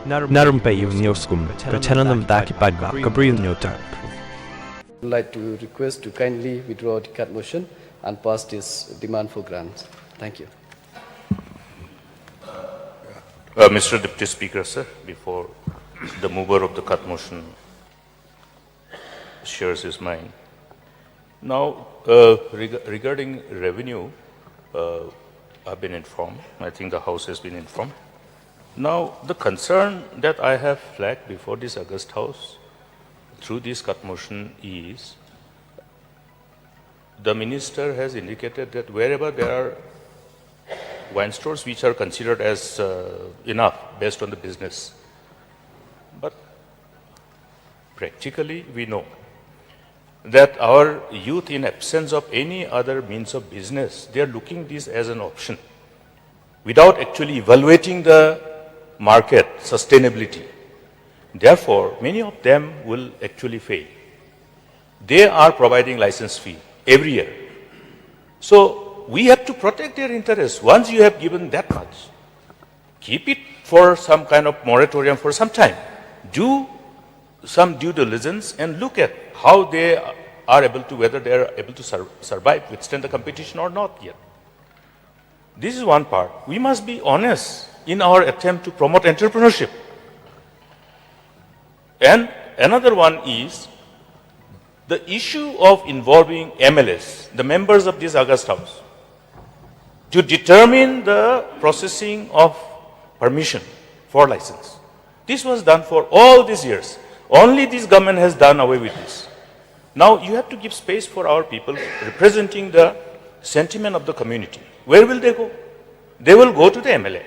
Na Rympei U paidbah Bri U Hynñiewtrep. I would like to request to kindly withdraw the cut motion and pass this demand for grants. Thank you. Mr. Deputy Speaker, sir, before the mover of the cut motion shares his mind. Now, regarding revenue, I've been informed. I think the House has been informed. Now, the concern that I have flagged before this August House through this cut motion is the Minister has indicated that wherever there are wine stores which are considered as enough based on the business, but practically we know that our youth, in absence of any other means of business, they are looking this as an option without actually evaluating the market sustainability. Therefore, many of them will actually fail. They are providing license fee every year. So we have to protect their interests. Once you have given that much, keep it for some kind of moratorium for some time. Do some due diligence and look at how they are able to, whether they are able to survive, withstand the competition or not yet. This is one part. We must be honest in our attempt to promote entrepreneurship. And another one is the issue of involving MLAs, the members of this August House, to determine the processing of permission for license. This was done for all these years. Only this government has done away with this. Now you have to give space for our people representing the sentiment of the community. Where will they go? They will go to the MLA.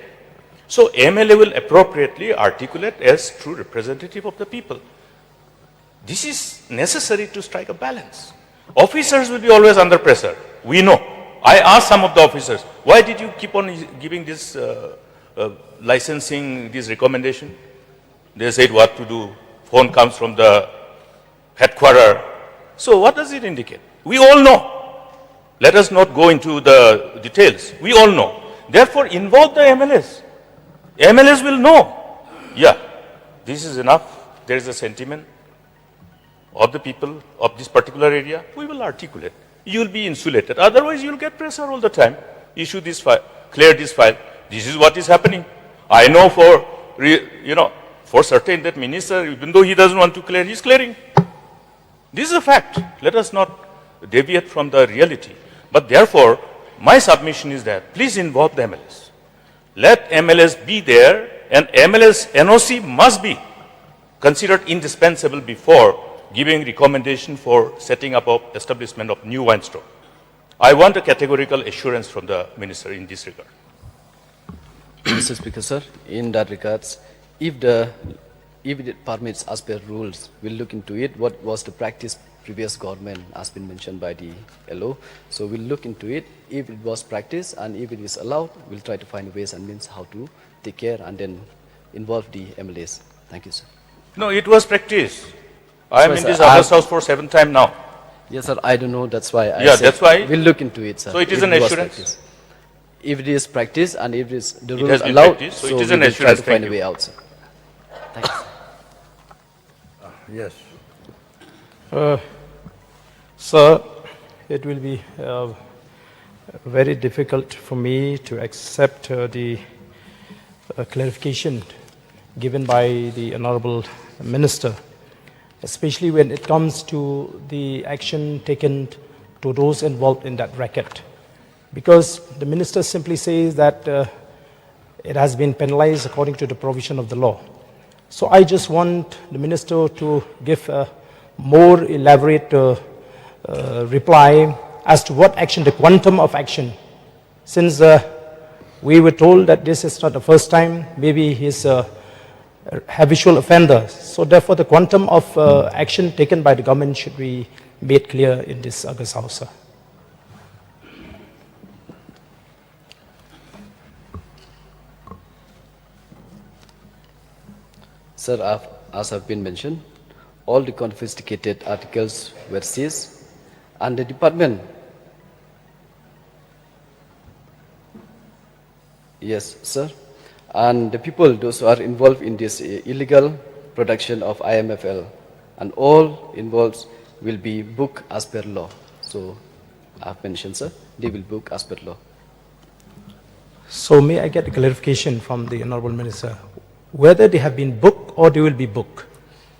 So MLA will appropriately articulate as true representative of the people. This is necessary to strike a balance. Officers will be always under pressure. We know. I asked some of the officers, why did you keep on giving this licensing, this recommendation? They said what to do. Phone comes from the headquarters. So what does it indicate? We all know. Let us not go into the details. We all know. Therefore, involve the MLAs. MLAs will know. Yeah, this is enough. There is a sentiment of the people of this particular area. We will articulate. You will be insulated. Otherwise, you will get pressure all the time. Issue this file, clear this file. This is what is happening. I know for certain that minister, even though he doesn't want to clear, he's clearing. This is a fact. Let us not deviate from the reality. But therefore, my submission is that please involve the MLAs. Let MLAs be there, and MLAs NOC must be considered indispensable before giving recommendation for setting up of establishment of new wine store. I want a categorical assurance from the minister in this regard. Mr. Speaker, sir, in that regards, if it permits as per rules, we'll look into it. What was the practice previous government has been mentioned by the LO. So we'll look into it. If it was practice and if it is allowed, we'll try to find ways and means how to take care and then involve the MLAs. Thank you, sir. No, it was practice. I am in this August House for 7th time now. Yes, sir. I don't know. That's why I said that's why we'll look into it, sir. So it is an assurance. If it is practice and if it is the rules allowed, practice, so it is an assurance. Try to find a way out, sir. Thank you, sir. Yes. Sir, it will be very difficult for me to accept the clarification given by the Honorable Minister, especially when it comes to the action taken to those involved in that racket. Because the Minister simply says that it has been penalized according to the provision of the law. So I just want the Minister to give a more elaborate reply as to what action, the quantum of action. Since we were told that this is not the first time, maybe he's a habitual offender. So therefore the quantum of action taken by the government should be made clear in this August House, sir. Sir, as have been mentioned, all the confiscated articles were seized and the department, yes, sir, and the people, those who are involved in this illegal production of IMFL, and all involved will be booked as per law. So I have mentioned, sir, they will book as per law. So may I get a clarification from the Honorable Minister, whether they have been booked or they will be booked?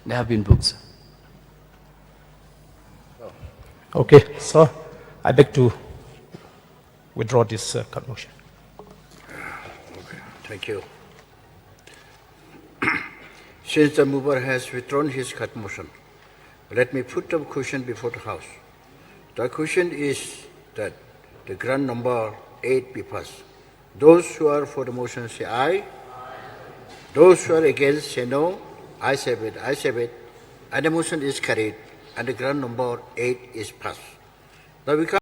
They have been booked, sir. Okay, sir, I beg to withdraw this cut motion. Okay, thank you. Since the mover has withdrawn his cut motion, let me put the question before the House. The question is that the grant number 8 be passed. Those who are for the motion say aye. Those who are against say no. I say it. And the motion is carried, and the grant number 8 is passed. Now we come